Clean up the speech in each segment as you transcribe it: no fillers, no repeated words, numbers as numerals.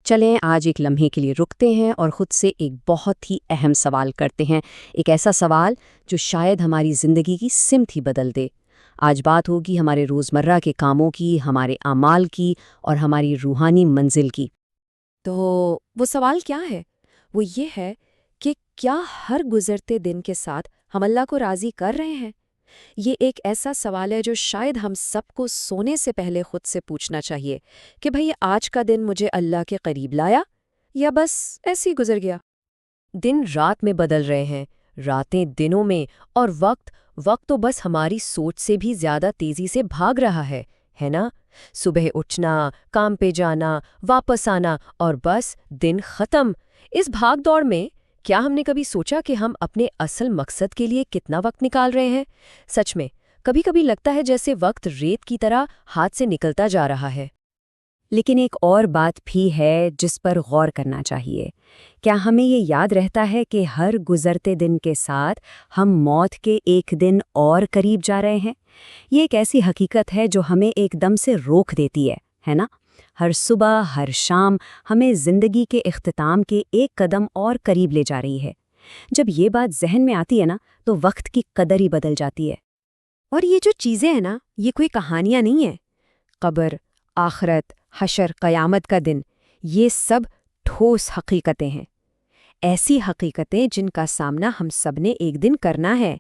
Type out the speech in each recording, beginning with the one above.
چلیں آج ایک لمحے کے لیے رکتے ہیں اور خود سے ایک بہت ہی اہم سوال کرتے ہیں، ایک ایسا سوال جو شاید ہماری زندگی کی سمت ہی بدل دے۔ آج بات ہوگی ہمارے روزمرہ کے کاموں کی، ہمارے اعمال کی اور ہماری روحانی منزل کی۔ تو وہ سوال کیا ہے؟ وہ یہ ہے کہ کیا ہر گزرتے دن کے ساتھ ہم اللہ کو راضی کر رہے ہیں؟ یہ ایک ایسا سوال ہے جو شاید ہم سب کو سونے سے پہلے خود سے پوچھنا چاہیے کہ بھئی آج کا دن مجھے اللہ کے قریب لایا یا بس ایسے ہی گزر گیا؟ دن رات میں بدل رہے ہیں، راتیں دنوں میں، اور وقت تو بس ہماری سوچ سے بھی زیادہ تیزی سے بھاگ رہا ہے نا؟ صبح اٹھنا، کام پہ جانا، واپس آنا اور بس دن ختم۔ اس بھاگ دوڑ میں کیا ہم نے کبھی سوچا کہ ہم اپنے اصل مقصد کے لیے کتنا وقت نکال رہے ہیں؟ سچ میں کبھی کبھی لگتا ہے جیسے وقت ریت کی طرح ہاتھ سے نکلتا جا رہا ہے۔ لیکن ایک اور بات بھی ہے جس پر غور کرنا چاہیے۔ کیا ہمیں یہ یاد رہتا ہے کہ ہر گزرتے دن کے ساتھ ہم موت کے ایک دن اور قریب جا رہے ہیں؟ یہ ایک ایسی حقیقت ہے جو ہمیں ایک دم سے روک دیتی ہے نا؟ ہر صبح، ہر شام ہمیں زندگی کے اختتام کے ایک قدم اور قریب لے جا رہی ہے۔ جب یہ بات ذہن میں آتی ہے نا تو وقت کی قدر ہی بدل جاتی ہے۔ اور یہ جو چیزیں ہیں نا، یہ کوئی کہانیاں نہیں ہیں۔ قبر، آخرت، حشر، قیامت کا دن، یہ سب ٹھوس حقیقتیں ہیں۔ ایسی حقیقتیں جن کا سامنا ہم سب نے ایک دن کرنا ہے۔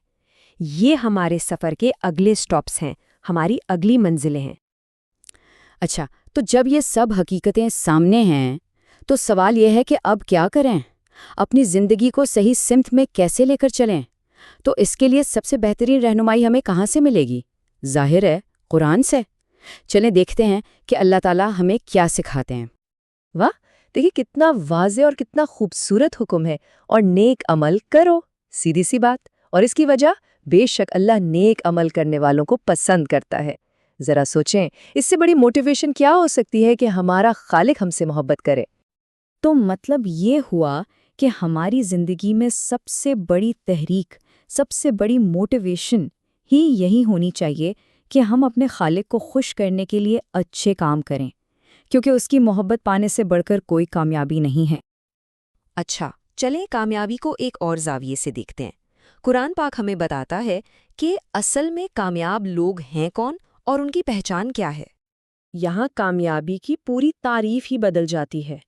یہ ہمارے سفر کے اگلے سٹاپس ہیں، ہماری اگلی منزلیں ہیں۔ اچھا، تو جب یہ سب حقیقتیں سامنے ہیں تو سوال یہ ہے کہ اب کیا کریں؟ اپنی زندگی کو صحیح سمت میں کیسے لے کر چلیں؟ تو اس کے لیے سب سے بہترین رہنمائی ہمیں کہاں سے ملے گی؟ ظاہر ہے قرآن سے۔ چلیں دیکھتے ہیں کہ اللہ تعالیٰ ہمیں کیا سکھاتے ہیں۔ واہ، دیکھیں کتنا واضح اور کتنا خوبصورت حکم ہے، اور نیک عمل کرو، سیدھی سی بات۔ اور اس کی وجہ بے شک اللہ نیک عمل کرنے والوں کو پسند کرتا ہے۔ ذرا سوچیں، اس سے بڑی موٹیویشن کیا ہو سکتی ہے کہ ہمارا خالق ہم سے محبت کرے۔ تو مطلب یہ ہوا کہ ہماری زندگی میں سب سے بڑی تحریک، سب سے بڑی موٹیویشن ہی یہی ہونی چاہیے کہ ہم اپنے خالق کو خوش کرنے کے لیے اچھے کام کریں، کیونکہ اس کی محبت پانے سے بڑھ کر کوئی کامیابی نہیں ہے۔ اچھا، چلیں کامیابی کو ایک اور زاویے سے دیکھتے ہیں۔ قرآن پاک ہمیں بتاتا ہے کہ اصل میں کامیاب لوگ ہیں کون اور ان کی پہچان کیا ہے۔ یہاں کامیابی کی پوری تعریف ہی بدل جاتی ہے۔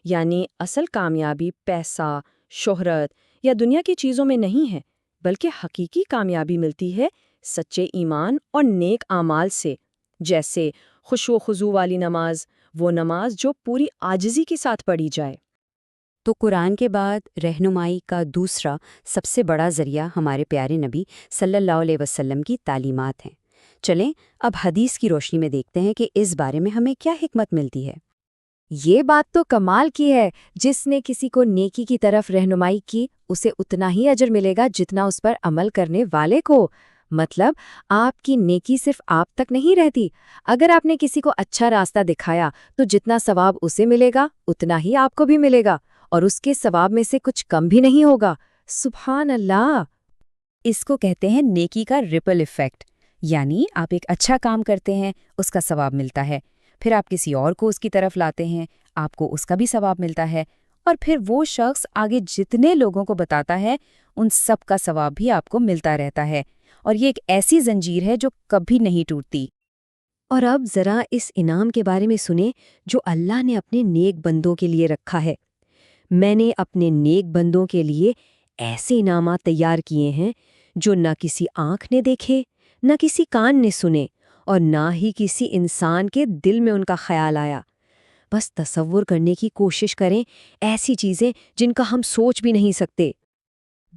یعنی اصل کامیابی پیسہ، شہرت یا دنیا کی چیزوں میں نہیں ہے، بلکہ حقیقی کامیابی ملتی ہے سچے ایمان اور نیک اعمال سے، جیسے خشوع و خضوع والی نماز، وہ نماز جو پوری عاجزی کے ساتھ پڑھی جائے۔ تو قرآن کے بعد رہنمائی کا دوسرا سب سے بڑا ذریعہ ہمارے پیارے نبی صلی اللہ علیہ وسلم کی تعلیمات ہیں۔ چلیں اب حدیث کی روشنی میں دیکھتے ہیں کہ اس بارے میں ہمیں کیا حکمت ملتی ہے۔ یہ بات تو کمال کی ہے، جس نے کسی کو نیکی کی طرف رہنمائی کی اسے اتنا ہی اجر ملے گا جتنا اس پر عمل کرنے والے کو۔ مطلب آپ کی نیکی صرف آپ تک نہیں رہتی، اگر آپ نے کسی کو اچھا راستہ دکھایا تو جتنا ثواب اسے ملے گا اتنا ہی آپ کو بھی ملے گا، اور اس کے ثواب میں سے کچھ کم بھی نہیں ہوگا۔ سبحان اللہ! اس کو کہتے ہیں نیکی کا ریپل ایفیکٹ، یعنی آپ ایک اچھا کام کرتے ہیں، اس کا ثواب ملتا ہے، پھر آپ کسی اور کو اس کی طرف لاتے ہیں، آپ کو اس کا بھی ثواب ملتا ہے، اور پھر وہ شخص آگے جتنے لوگوں کو بتاتا ہے ان سب کا ثواب بھی آپ کو ملتا رہتا ہے، اور یہ ایک ایسی زنجیر ہے جو کبھی نہیں ٹوٹتی۔ اور اب ذرا اس انعام کے بارے میں سنیں جو اللہ نے اپنے نیک بندوں کے لیے رکھا ہے۔ میں نے اپنے نیک بندوں کے لیے ایسے انعامات تیار کیے ہیں جو نہ کسی آنکھ نے دیکھے، نہ کسی کان نے سنے، اور نہ ہی کسی انسان کے دل میں ان کا خیال آیا۔ بس تصور کرنے کی کوشش کریں ایسی چیزیں جن کا ہم سوچ بھی نہیں سکتے۔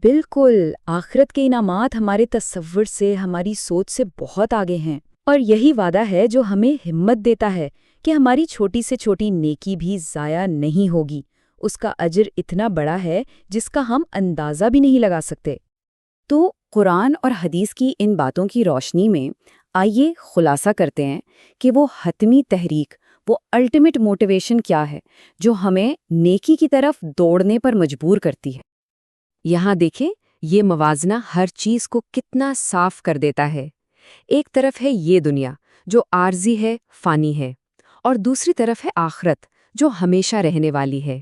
بالکل، آخرت کے انعامات ہمارے تصور سے، ہماری سوچ سے بہت آگے ہیں، اور یہی وعدہ ہے جو ہمیں ہمت دیتا ہے کہ ہماری چھوٹی سے چھوٹی نیکی بھی ضائع نہیں ہوگی، اس کا اجر اتنا بڑا ہے جس کا ہم اندازہ بھی نہیں لگا سکتے۔ تو قرآن اور حدیث کی ان باتوں کی روشنی میں آئیے خلاصہ کرتے ہیں کہ وہ حتمی تحریک، وہ الٹیمیٹ موٹیویشن کیا ہے جو ہمیں نیکی کی طرف دوڑنے پر مجبور کرتی ہے۔ یہاں دیکھیں یہ موازنہ ہر چیز کو کتنا صاف کر دیتا ہے۔ ایک طرف ہے یہ دنیا جو عارضی ہے، فانی ہے، اور دوسری طرف ہے آخرت جو ہمیشہ رہنے والی ہے۔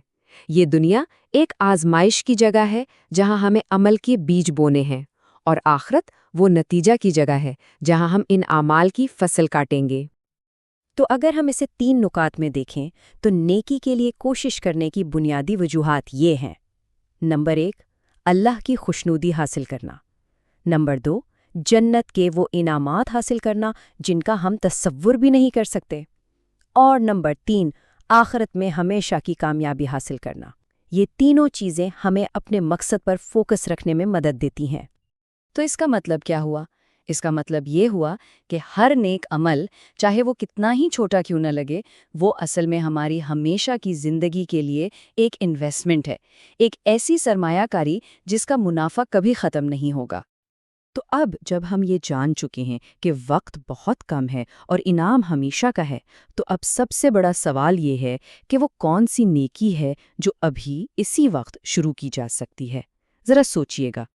یہ دنیا ایک آزمائش کی جگہ ہے جہاں ہمیں عمل کے بیج بونے ہیں، اور آخرت وہ نتیجہ کی جگہ ہے جہاں ہم ان اعمال کی فصل کاٹیں گے۔ تو اگر ہم اسے 3 نکات میں دیکھیں تو نیکی کے لیے کوشش کرنے کی بنیادی وجوہات یہ ہیں۔ نمبر 1، اللہ کی خوشنودی حاصل کرنا۔ نمبر 2، جنت کے وہ انعامات حاصل کرنا جن کا ہم تصور بھی نہیں کر سکتے۔ اور نمبر 3، آخرت میں ہمیشہ کی کامیابی حاصل کرنا۔ یہ تینوں چیزیں ہمیں اپنے مقصد پر فوکس رکھنے میں مدد دیتی ہیں۔ تو اس کا مطلب کیا ہوا؟ اس کا مطلب یہ ہوا کہ ہر نیک عمل، چاہے وہ کتنا ہی چھوٹا کیوں نہ لگے، وہ اصل میں ہماری ہمیشہ کی زندگی کے لیے ایک انویسٹمنٹ ہے، ایک ایسی سرمایہ کاری جس کا منافع کبھی ختم نہیں ہوگا۔ تو اب جب ہم یہ جان چکے ہیں کہ وقت بہت کم ہے اور انعام ہمیشہ کا ہے، تو اب سب سے بڑا سوال یہ ہے کہ وہ کون سی نیکی ہے جو ابھی اسی وقت شروع کی جا سکتی ہے۔ ذرا سوچئے گا۔